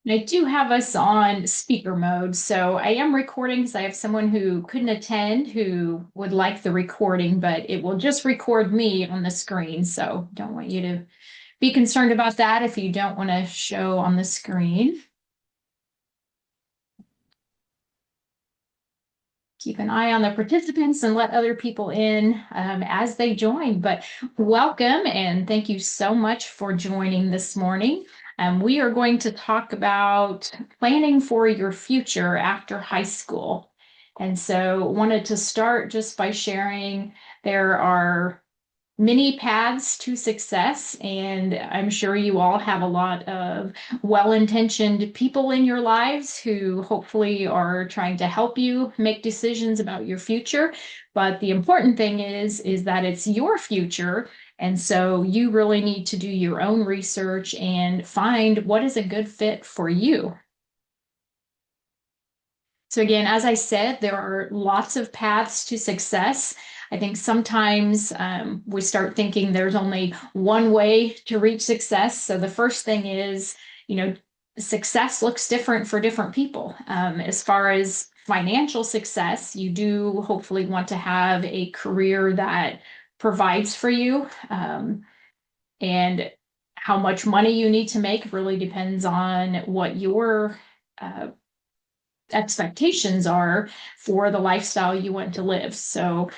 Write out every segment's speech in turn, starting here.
I do have us on speaker mode, so I am recording because I have someone who couldn't attend who would like the recording, but it will just record me on the screen. So don't want you to be concerned about that if you don't want to show on the screen. Keep an eye on the participants and let other people in as they join. But welcome and thank you so much for joining this morning. We are going to talk about planning for your future after high school. And so wanted to start just by sharing there are many paths to success, and I'm sure you all have a lot of well-intentioned people in your lives who hopefully are trying to help you make decisions about your future. But the important thing is that it's your future, and so you really need to do your own research and find what is a good fit for you. So again, as I said, there are lots of paths to success. I think sometimes we start thinking there's only one way to reach success. So the first thing is, you know, success looks different for different people. As far as financial success, you do hopefully want to have a career that provides for you. And how much money you need to make really depends on what your uh, expectations are for the lifestyle you want to live. So,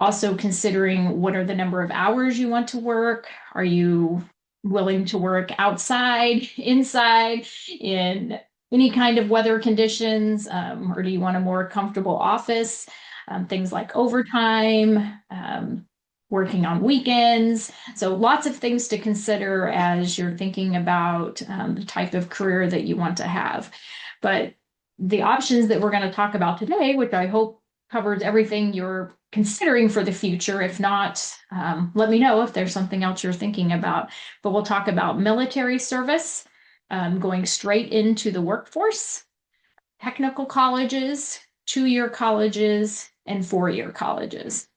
also considering what are the number of hours you want to work. Are you willing to work outside, inside, in any kind of weather conditions, or do you want a more comfortable office? Things like overtime, working on weekends. So, lots of things to consider as you're thinking about the type of career that you want to have. But the options that we're going to talk about today, which I hope covers everything you're considering for the future. If not, let me know if there's something else you're thinking about. But we'll talk about military service, going straight into the workforce, technical colleges, 2-year colleges, and 4-year colleges.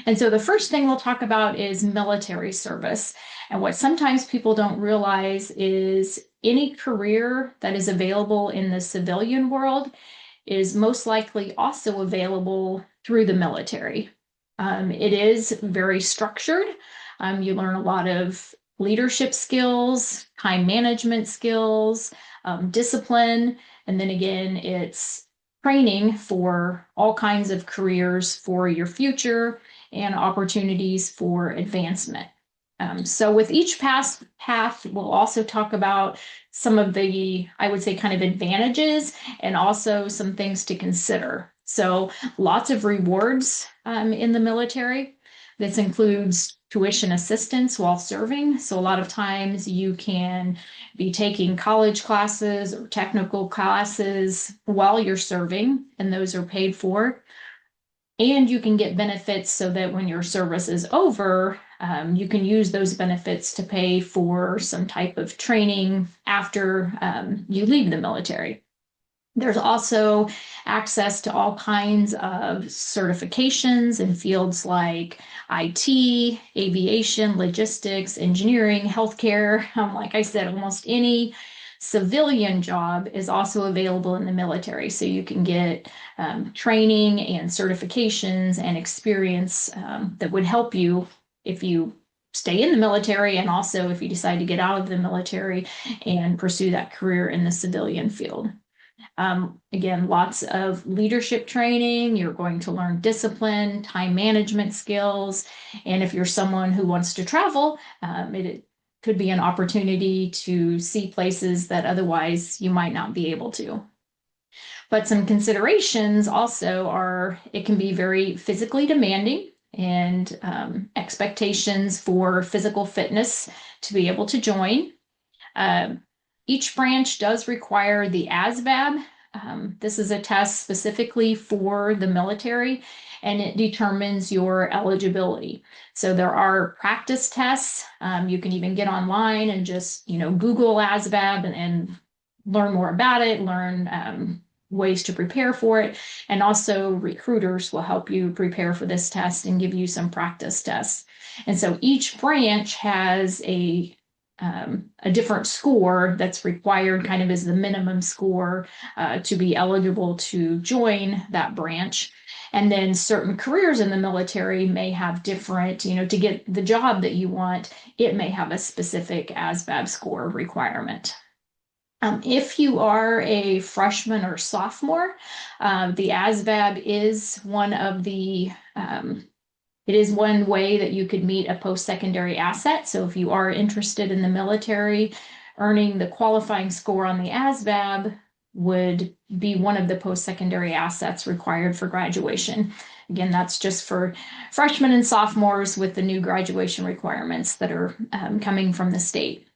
And so the first thing we'll talk about is military service. And what sometimes people don't realize is any career that is available in the civilian world is most likely also available through the military. It is very structured. You learn a lot of leadership skills, time management skills, discipline, and then again, it's training for all kinds of careers for your future and opportunities for advancement. So with each path, we'll also talk about some of the, I would say, kind of advantages and also some things to consider. So lots of rewards in the military. This includes tuition assistance while serving. So a lot of times you can be taking college classes or technical classes while you're serving, and those are paid for. And you can get benefits so that when your service is over, you can use those benefits to pay for some type of training after you leave the military. There's also access to all kinds of certifications in fields like IT, aviation, logistics, engineering, healthcare. Like I said, almost any civilian job is also available in the military. So you can get training and certifications and experience that would help you if you stay in the military and also if you decide to get out of the military and pursue that career in the civilian field. Again, lots of leadership training. You're going to learn discipline, time management skills. And if you're someone who wants to travel, it could be an opportunity to see places that otherwise you might not be able to. But some considerations also are it can be very physically demanding and expectations for physical fitness to be able to join. Um, each branch does require the ASVAB. This is a test specifically for the military, and it determines your eligibility. So there are practice tests. You can even get online and just, Google ASVAB and learn more about it, learn ways to prepare for it. And also recruiters will help you prepare for this test and give you some practice tests. And so each branch has a a different score that's required kind of as the minimum score to be eligible to join that branch. And then certain careers in the military may have different, to get the job that you want, it may have a specific ASVAB score requirement. If you are a freshman or sophomore, the ASVAB is it is one way that you could meet a post-secondary asset. So if you are interested in the military, earning the qualifying score on the ASVAB would be one of the post-secondary assets required for graduation. Again, that's just for freshmen and sophomores with the new graduation requirements that are coming from the state.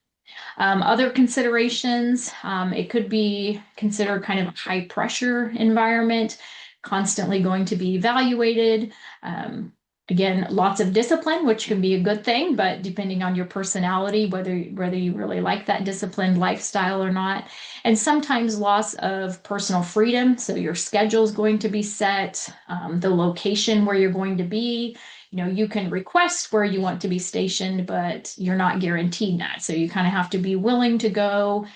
Other considerations, it could be considered kind of a high pressure environment, constantly going to be evaluated. Again, lots of discipline, which can be a good thing, but depending on your personality, whether you really like that disciplined lifestyle or not. And sometimes loss of personal freedom. So your schedule is going to be set, the location where you're going to be. You can request where you want to be stationed, but you're not guaranteed that. So you kind of have to be willing to go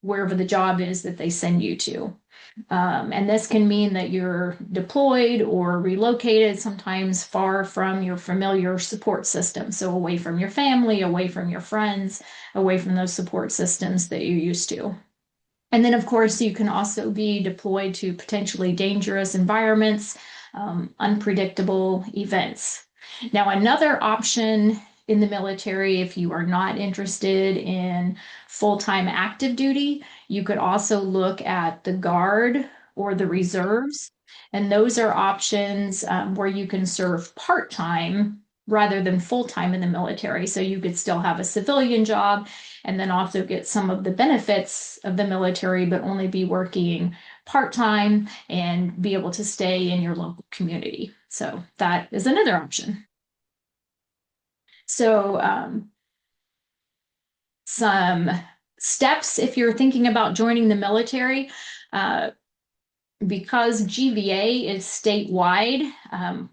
wherever the job is that they send you to. And this can mean that you're deployed or relocated, sometimes far from your familiar support system. So away from your family, away from your friends, away from those support systems that you're used to. And then, of course, you can also be deployed to potentially dangerous environments, unpredictable events. Now, another option in the military, if you are not interested in full-time active duty, you could also look at the Guard or the reserves. And those are options where you can serve part-time rather than full-time in the military. So you could still have a civilian job and then also get some of the benefits of the military, but only be working part-time and be able to stay in your local community. So that is another option. So some steps if you're thinking about joining the military, because GVA is statewide,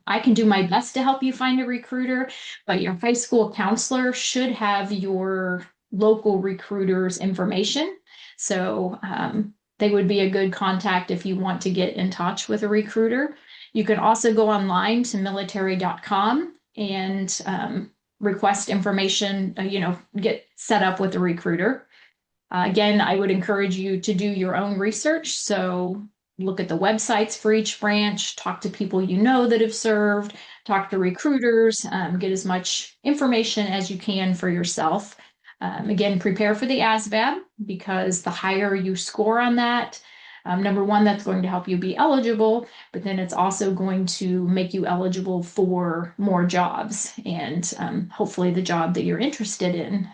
I can do my best to help you find a recruiter, but your high school counselor should have your local recruiter's information. So they would be a good contact if you want to get in touch with a recruiter. You can also go online to military.com and request information, get set up with a recruiter. Again, I would encourage you to do your own research. So look at the websites for each branch, talk to people that have served, talk to recruiters, get as much information as you can for yourself. Again, prepare for the ASVAB because the higher you score on that, number one, that's going to help you be eligible, but then it's also going to make you eligible for more jobs and hopefully the job that you're interested in.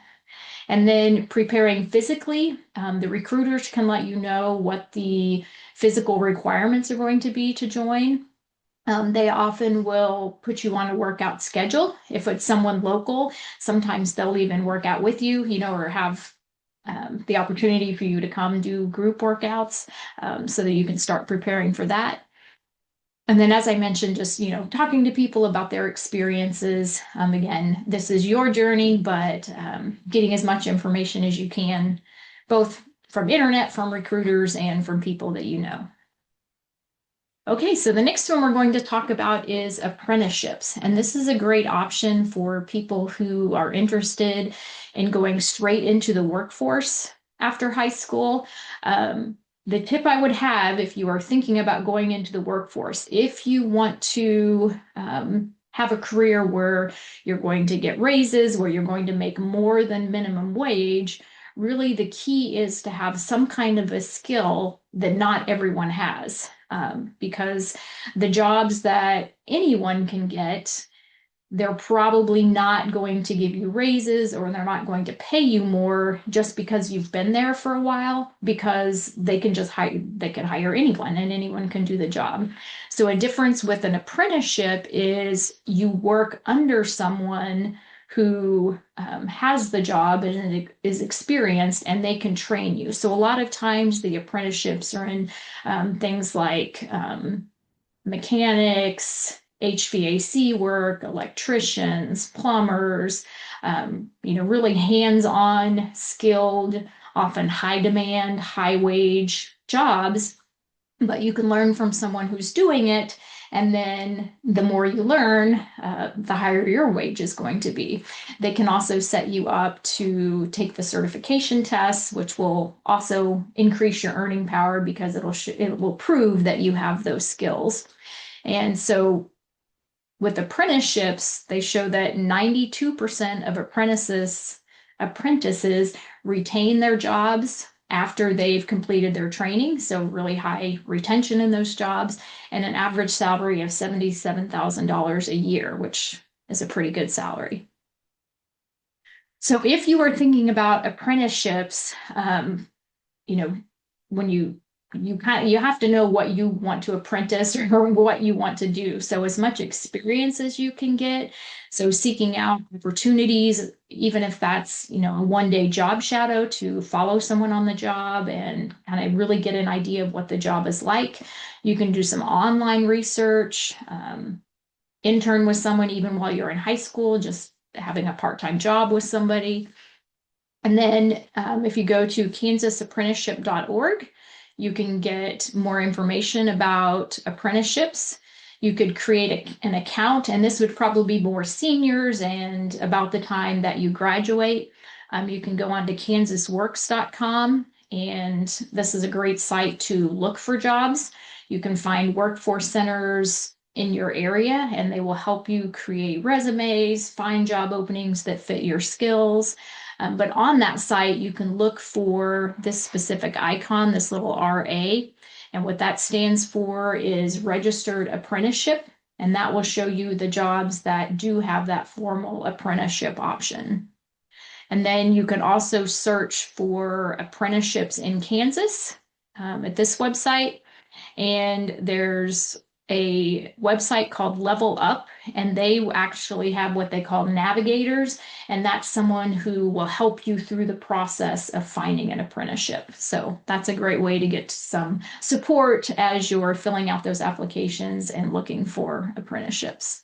And then preparing physically, the recruiters can let you know what the physical requirements are going to be to join. They often will put you on a workout schedule. If it's someone local, sometimes they'll even work out with you, or have the opportunity for you to come do group workouts so that you can start preparing for that. And then, as I mentioned, just, talking to people about their experiences. Again, this is your journey, but getting as much information as you can, both from internet, from recruiters, and from people that you know. Okay, so the next one we're going to talk about is apprenticeships. And this is a great option for people who are interested in going straight into the workforce after high school. The tip I would have if you are thinking about going into the workforce, if you want to have a career where you're going to get raises, where you're going to make more than minimum wage, really the key is to have some kind of a skill that not everyone has. Because the jobs that anyone can get, they're probably not going to give you raises or they're not going to pay you more just because you've been there for a while, because they can hire anyone and anyone can do the job. So a difference with an apprenticeship is you work under someone who has the job and is experienced and they can train you. So a lot of times the apprenticeships are in things like mechanics, HVAC work, electricians, plumbers, really hands-on, skilled, often high demand, high wage jobs, but you can learn from someone who's doing it. And then the more you learn, the higher your wage is going to be. They can also set you up to take the certification tests, which will also increase your earning power because it will prove that you have those skills. And so with apprenticeships, they show that 92% of apprentices retain their jobs after they've completed their training. So really high retention in those jobs and an average salary of $77,000 a year, which is a pretty good salary. So if you are thinking about apprenticeships, when you have to know what you want to apprentice or what you want to do. So as much experience as you can get. So seeking out opportunities, even if that's, a one-day job shadow to follow someone on the job and kind of really get an idea of what the job is like. You can do some online research, intern with someone even while you're in high school, just having a part-time job with somebody. And then if you go to kansasapprenticeship.org, you can get more information about apprenticeships. You could create an account, and this would probably be more seniors and about the time that you graduate. You can go on to kansasworks.com, and this is a great site to look for jobs. You can find workforce centers in your area, and they will help you create resumes, find job openings that fit your skills. But on that site, you can look for this specific icon, this little RA. And what that stands for is registered apprenticeship. And that will show you the jobs that do have that formal apprenticeship option. And then you can also search for apprenticeships in Kansas at this website. And there's a website called Level Up, and they actually have what they call navigators, and that's someone who will help you through the process of finding an apprenticeship. So that's a great way to get some support as you're filling out those applications and looking for apprenticeships.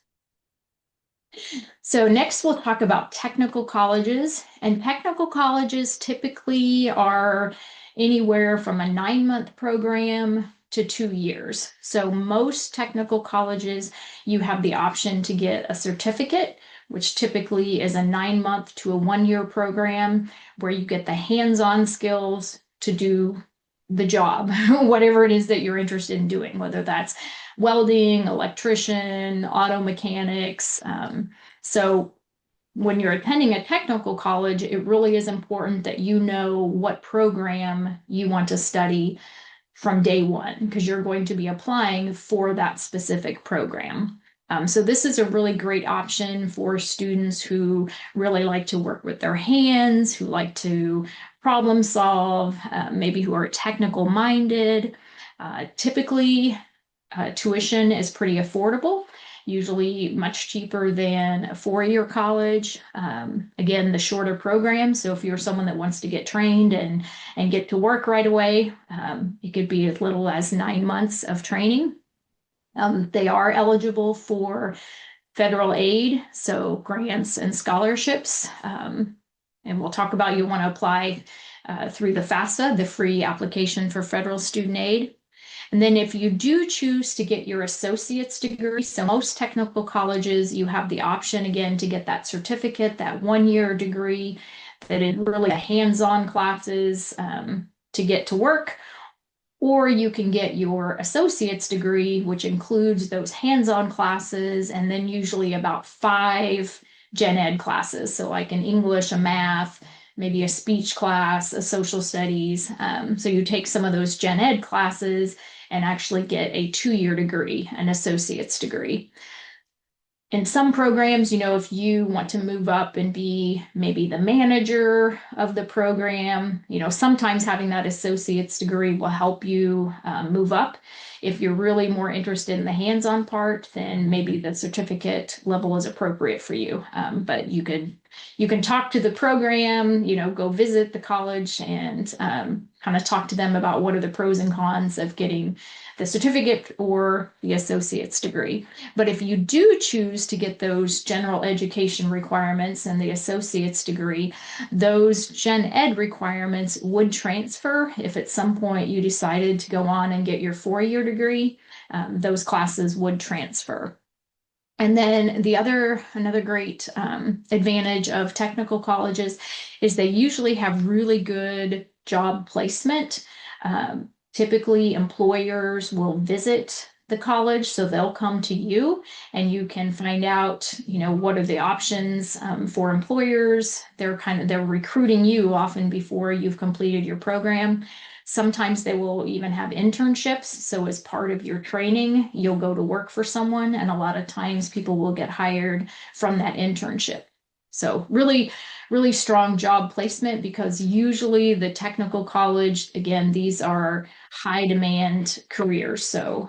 So next we'll talk about technical colleges, and technical colleges typically are anywhere from a 9-month program to 2 years. So most technical colleges, you have the option to get a certificate, which typically is a 9-month to a 1-year program where you get the hands-on skills to do the job, whatever it is that you're interested in doing, whether that's welding, electrician, auto mechanics. So when you're attending a technical college, it really is important that you know what program you want to study from day one, because you're going to be applying for that specific program. So this is a really great option for students who really like to work with their hands, who like to problem solve, maybe who are technical minded. Typically, tuition is pretty affordable, usually much cheaper than a 4-year college. Again, the shorter program. So if you're someone that wants to get trained and get to work right away, it could be as little as 9 months of training. They are eligible for federal aid, so grants and scholarships. And we'll talk about you want to apply through the FAFSA, the free application for federal student aid. And then if you do choose to get your associate's degree, so most technical colleges, you have the option again to get that certificate, that 1-year degree, that is really hands-on classes to get to work. Or you can get your associate's degree, which includes those hands-on classes, and then usually about 5 gen ed classes. So like an English, a math, maybe a speech class, a social studies. So you take some of those gen ed classes and actually get a 2-year degree, an associate's degree. In some programs, if you want to move up and be maybe the manager of the program, sometimes having that associate's degree will help you move up. If you're really more interested in the hands-on part, then maybe the certificate level is appropriate for you. But you could you can talk to the program, go visit the college and kind of talk to them about what are the pros and cons of getting the certificate or the associate's degree. But if you do choose to get those general education requirements and the associate's degree, those gen ed requirements would transfer if at some point you decided to go on and get your 4-year degree. Those classes would transfer. And then another great advantage of technical colleges is they usually have really good job placement. Typically, employers will visit the college, so they'll come to you and you can find out, what are the options for employers. They're recruiting you often before you've completed your program. Sometimes they will even have internships. So as part of your training, you'll go to work for someone, and a lot of times people will get hired from that internship. So really, really strong job placement because usually the technical college, again, these are high demand careers. So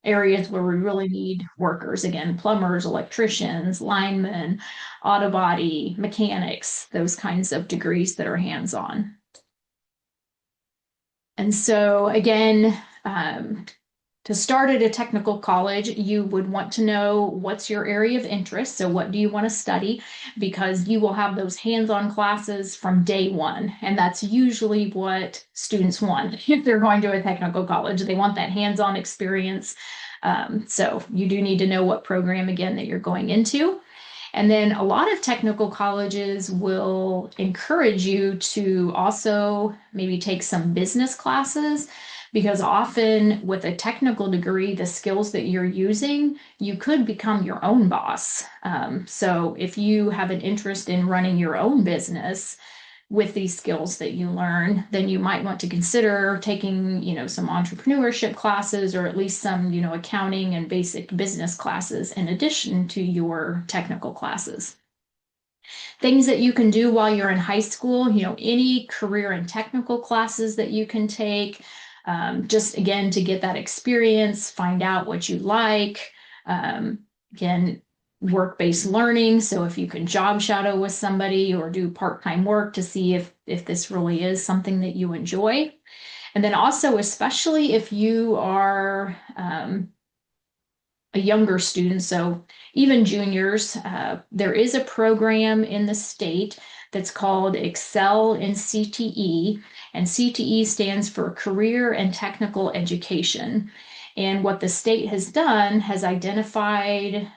areas where we really need workers, again, plumbers, electricians, linemen, auto body, mechanics, those kinds of degrees that are hands-on. And so again, to start at a technical college, you would want to know what's your area of interest. So what do you want to study? Because you will have those hands-on classes from day one. And that's usually what students want if they're going to a technical college. They want that hands-on experience. So you do need to know what program, again, that you're going into. And then a lot of technical colleges will encourage you to also maybe take some business classes because often with a technical degree, the skills that you're using, you could become your own boss. So if you have an interest in running your own business, with these skills that you learn, then you might want to consider taking, some entrepreneurship classes or at least some, accounting and basic business classes in addition to your technical classes. Things that you can do while you're in high school, any career and technical classes that you can take, just again, to get that experience, find out what you like. Again, work-based learning. So if you can job shadow with somebody or do part-time work to see if this really is something that you enjoy. And then also, especially if you are a younger student, so even juniors, there is a program in the state that's called Excel in CTE, and CTE stands for Career and Technical Education. And what the state has done has identified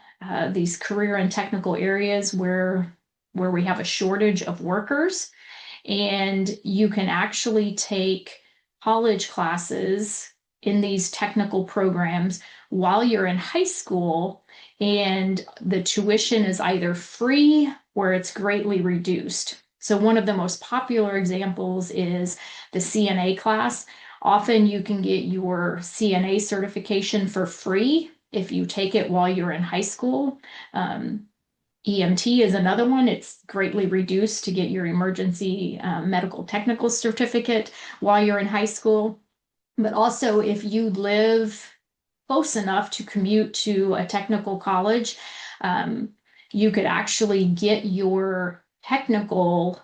these career and technical areas where we have a shortage of workers, and you can actually take college classes in these technical programs while you're in high school, and the tuition is either free or it's greatly reduced. So one of the most popular examples is the CNA class. Often you can get your CNA certification for free if you take it while you're in high school. EMT is another one. It's greatly reduced to get your emergency medical technical certificate while you're in high school. But also, if you live close enough to commute to a technical college, you could actually get your technical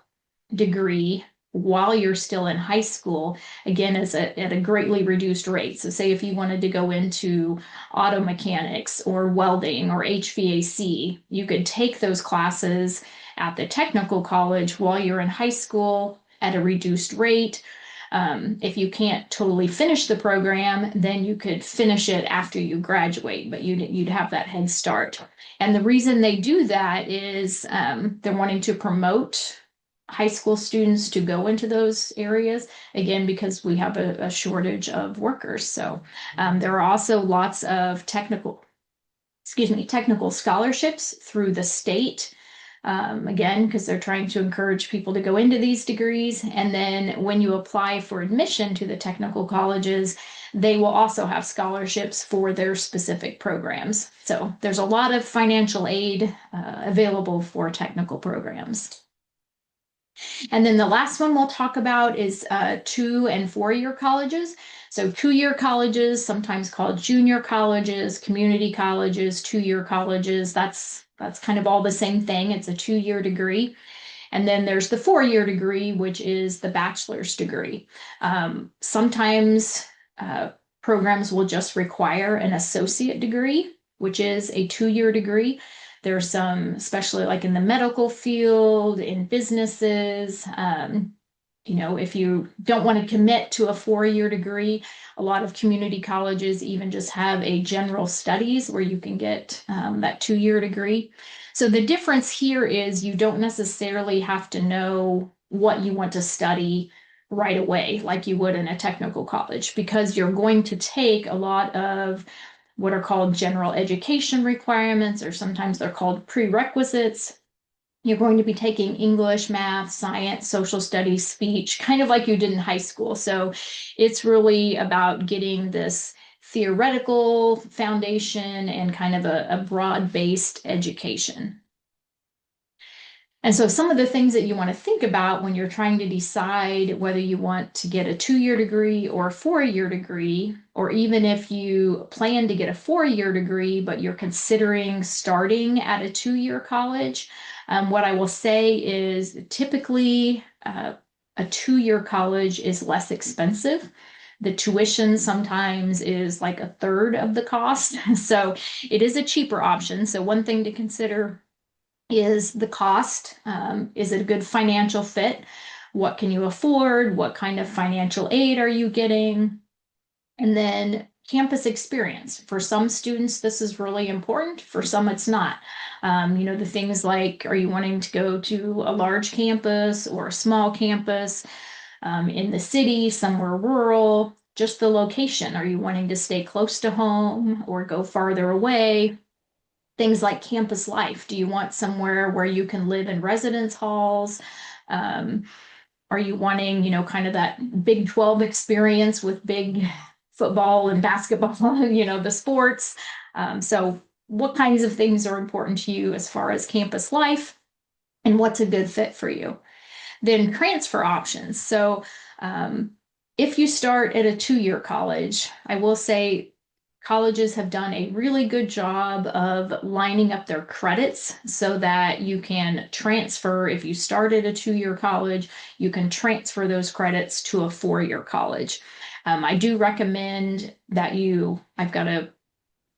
degree while you're still in high school, again, at a greatly reduced rate. So say if you wanted to go into auto mechanics or welding or HVAC, you could take those classes at the technical college while you're in high school at a reduced rate. If you can't totally finish the program, then you could finish it after you graduate, but you'd have that head start. And the reason they do that is they're wanting to promote high school students to go into those areas, again, because we have a shortage of workers. So there are also lots of technical scholarships through the state. Again, because they're trying to encourage people to go into these degrees. And then when you apply for admission to the technical colleges, they will also have scholarships for their specific programs. So there's a lot of financial aid available for technical programs. And then the last one we'll talk about is 2- and 4-year colleges. So 2-year colleges, sometimes called junior colleges, community colleges, 2-year colleges, that's That's kind of all the same thing. It's a 2-year degree. And then there's the 4-year degree, which is the bachelor's degree. Sometimes programs will just require an associate degree, which is a 2-year degree. There's some, especially like in the medical field, in businesses. If you don't want to commit to a 4-year degree, a lot of community colleges even just have a general studies where you can get that 2-year degree. So the difference here is you don't necessarily have to know what you want to study right away, like you would in a technical college, because you're going to take a lot of what are called general education requirements, or sometimes they're called prerequisites. You're going to be taking English, math, science, social studies, speech, kind of like you did in high school. So it's really about getting this theoretical foundation and kind of a broad-based education. And so some of the things that you want to think about when you're trying to decide whether you want to get a 2-year degree or a 4-year degree, or even if you plan to get a 4-year degree, but you're considering starting at a 2-year college, what I will say is typically a 2-year college is less expensive. The tuition sometimes is like a third of the cost. So it is a cheaper option. So one thing to consider is the cost. Is it a good financial fit? What can you afford? What kind of financial aid are you getting? And then campus experience. For some students, this is really important. For some, it's not. The things like, are you wanting to go to a large campus or a small campus, in the city, somewhere rural? Just the location. Are you wanting to stay close to home or go farther away? Things like campus life. Do you want somewhere where you can live in residence halls? Um, are you wanting, kind of that Big 12 experience with big football and basketball, the sports? So what kinds of things are important to you as far as campus life, and what's a good fit for you? Then transfer options. So if you start at a 2-year college, I will say colleges have done a really good job of lining up their credits so that you can transfer. If you start at a 2-year college, you can transfer those credits to a 4-year college. I do recommend that I've got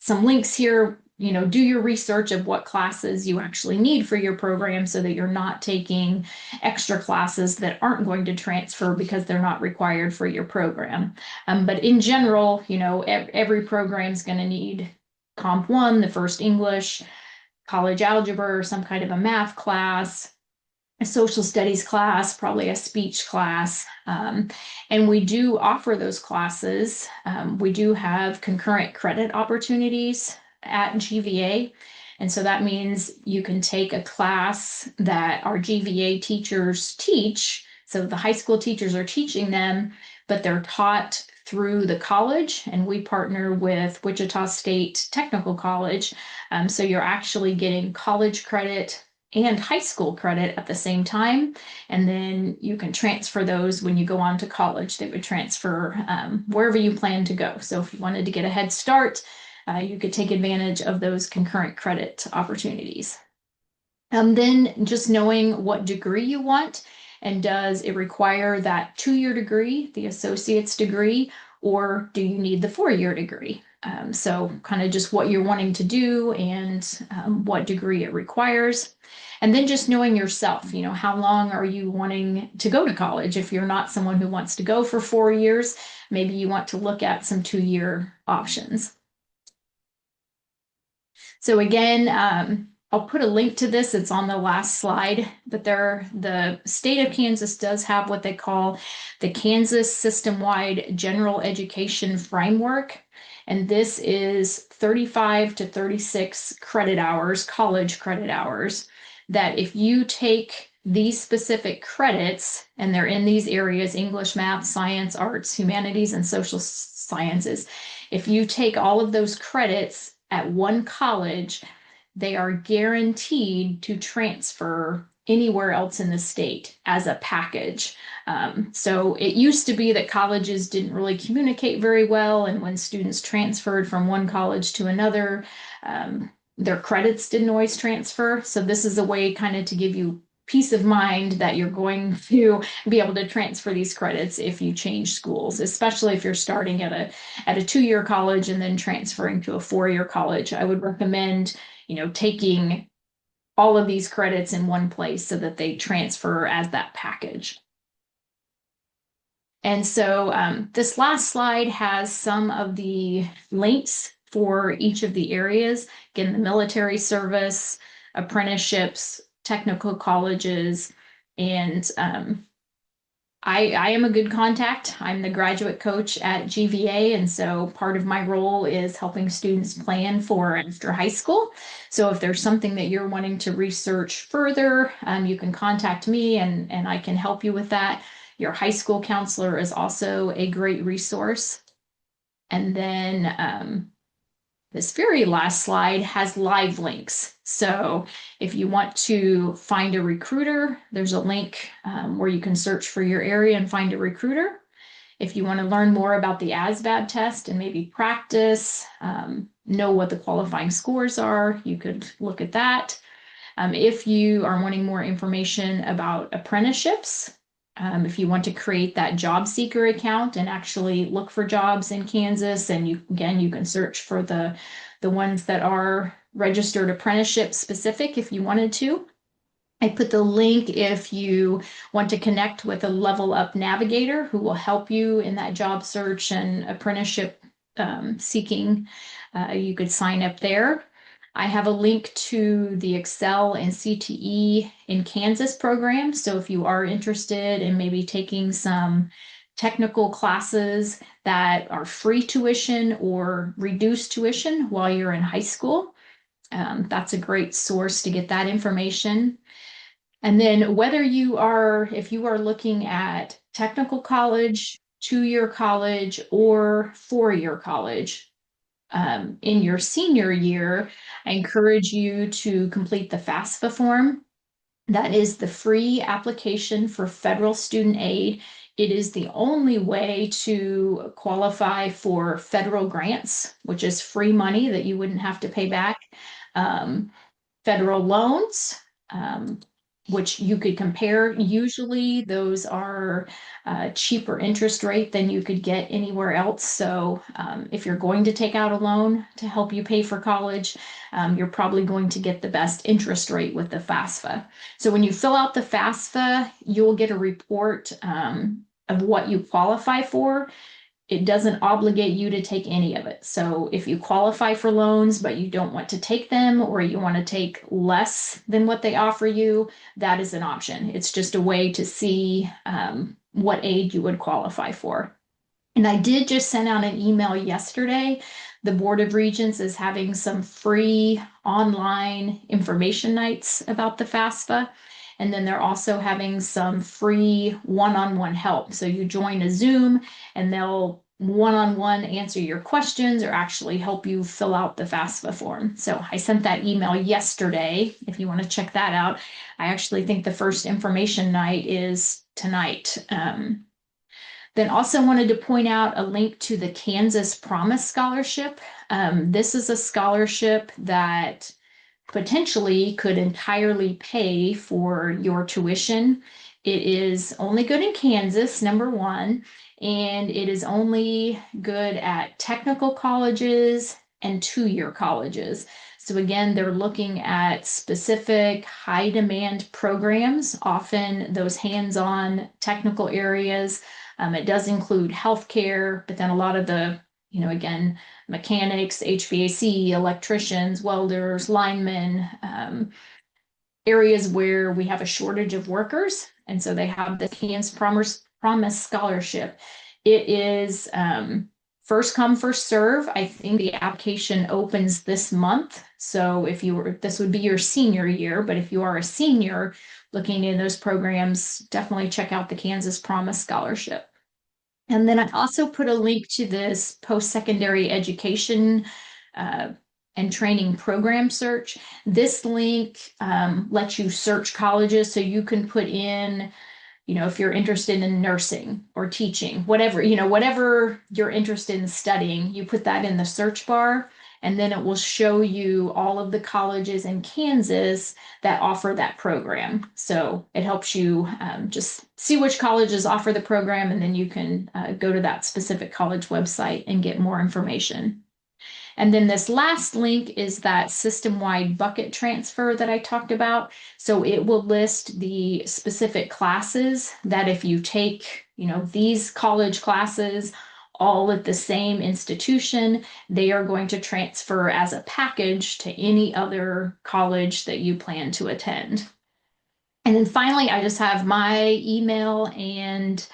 some links here, do your research of what classes you actually need for your program so that you're not taking extra classes that aren't going to transfer because they're not required for your program. But in general, every program is going to need Comp 1, the first English, college algebra, or some kind of a math class, a social studies class, probably a speech class. And we do offer those classes. We do have concurrent credit opportunities at GVA. And so that means you can take a class that our GVA teachers teach. So the high school teachers are teaching them, but they're taught through the college, and we partner with Wichita State Technical College. So you're actually getting college credit and high school credit at the same time. And then you can transfer those when you go on to college. They would transfer wherever you plan to go. So if you wanted to get a head start, you could take advantage of those concurrent credit opportunities. Then just knowing what degree you want, and does it require that 2-year degree, the associate's degree, or do you need the 4-year degree? So kind of just what you're wanting to do and what degree it requires. And then just knowing yourself, how long are you wanting to go to college? If you're not someone who wants to go for 4 years, maybe you want to look at some 2-year options. So again, I'll put a link to this. It's on the last slide, but the state of Kansas does have what they call the Kansas System-Wide General Education Framework. And this is 35 to 36 credit hours, college credit hours, that if you take these specific credits, and they're in these areas, English, math, science, arts, humanities, and social sciences, if you take all of those credits at one college, they are guaranteed to transfer anywhere else in the state as a package. So it used to be that colleges didn't really communicate very well, and when students transferred from one college to another, their credits didn't always transfer. So this is a way kind of to give you peace of mind that you're going to be able to transfer these credits if you change schools, especially if you're starting at a 2-year college and then transferring to a 4-year college. I would recommend, taking all of these credits in one place so that they transfer as that package. And so this last slide has some of the links for each of the areas. Again, the military service, apprenticeships, technical colleges, and I am a good contact. I'm the graduate coach at GVA, and so part of my role is helping students plan for after high school. So if there's something that you're wanting to research further, you can contact me and I can help you with that. Your high school counselor is also a great resource. And then this very last slide has live links. So if you want to find a recruiter, there's a link where you can search for your area and find a recruiter. If you want to learn more about the ASVAB test and maybe practice, know what the qualifying scores are, you could look at that. If you are wanting more information about apprenticeships, if you want to create that job seeker account and actually look for jobs in Kansas, and you can search for the ones that are registered apprenticeship specific if you wanted to. I put the link if you want to connect with a level up navigator who will help you in that job search and apprenticeship seeking. You could sign up there. I have a link to the Excel and CTE in Kansas program. So if you are interested in maybe taking some technical classes that are free tuition or reduced tuition while you're in high school, that's a great source to get that information. And then if you are looking at technical college, 2-year college, or 4-year college, in your senior year, I encourage you to complete the FAFSA form. That is the free application for federal student aid. It is the only way to qualify for federal grants, which is free money that you wouldn't have to pay back. Federal loans, which you could compare. Usually those are cheaper interest rate than you could get anywhere else. So if you're going to take out a loan to help you pay for college, you're probably going to get the best interest rate with the FAFSA. So when you fill out the FAFSA, you'll get a report of what you qualify for. It doesn't obligate you to take any of it. So if you qualify for loans, but you don't want to take them, or you want to take less than what they offer you, that is an option. It's just a way to see what aid you would qualify for. And I did just send out an email yesterday. The Board of Regents is having some free online information nights about the FAFSA. And then they're also having some free one-on-one help. So you join a Zoom and they'll one-on-one answer your questions or actually help you fill out the FAFSA form. So I sent that email yesterday, if you want to check that out. I actually think the first information night is tonight. Then also wanted to point out a link to the Kansas Promise Scholarship. This is a scholarship that potentially could entirely pay for your tuition. It is only good in Kansas, number one, and it is only good at technical colleges and 2-year colleges. So again, they're looking at specific high demand programs, often those hands-on technical areas. It does include healthcare, but then a lot of the, again, mechanics, HVAC, electricians, welders, linemen, areas where we have a shortage of workers. And so they have the Kansas Promise Scholarship. It is first come, first serve. I think the application opens this month. So this would be your senior year, but if you are a senior looking in those programs, definitely check out the Kansas Promise Scholarship. And then I also put a link to this post-secondary education and training program search. This link lets you search colleges, so you can put in, if you're interested in nursing or teaching, whatever you're interested in studying, you put that in the search bar, and then it will show you all of the colleges in Kansas that offer that program. So it helps you just see which colleges offer the program, and then you can go to that specific college website and get more information. And then this last link is that system-wide bucket transfer that I talked about. So it will list the specific classes that if you take, these college classes all at the same institution, they are going to transfer as a package to any other college that you plan to attend. And then finally, I just have my email and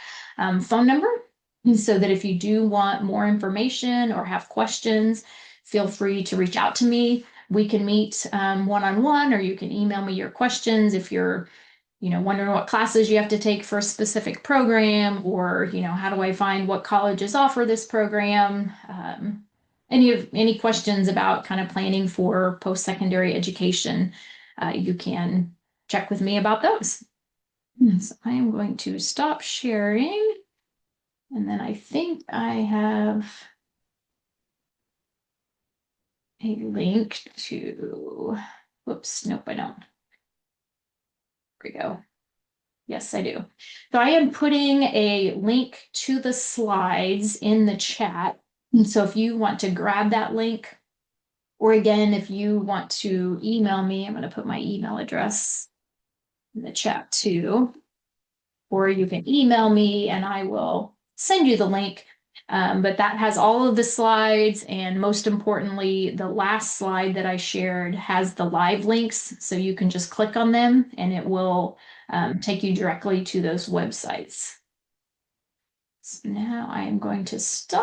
phone number so that if you do want more information or have questions, feel free to reach out to me. We can meet one-on-one, or you can email me your questions if you're, wondering what classes you have to take for a specific program, or, how do I find what colleges offer this program? Any questions about kind of planning for post-secondary education, you can check with me about those. So I am going to stop sharing. And then I think I have a link to, whoops, nope, I don't. There we go. Yes, I do. So I am putting a link to the slides in the chat. And so if you want to grab that link, or again, if you want to email me, I'm going to put my email address in the chat too. Or you can email me and I will send you the link. But that has all of the slides, and most importantly, the last slide that I shared has the live links, so you can just click on them and it will take you directly to those websites. So now I am going to stop.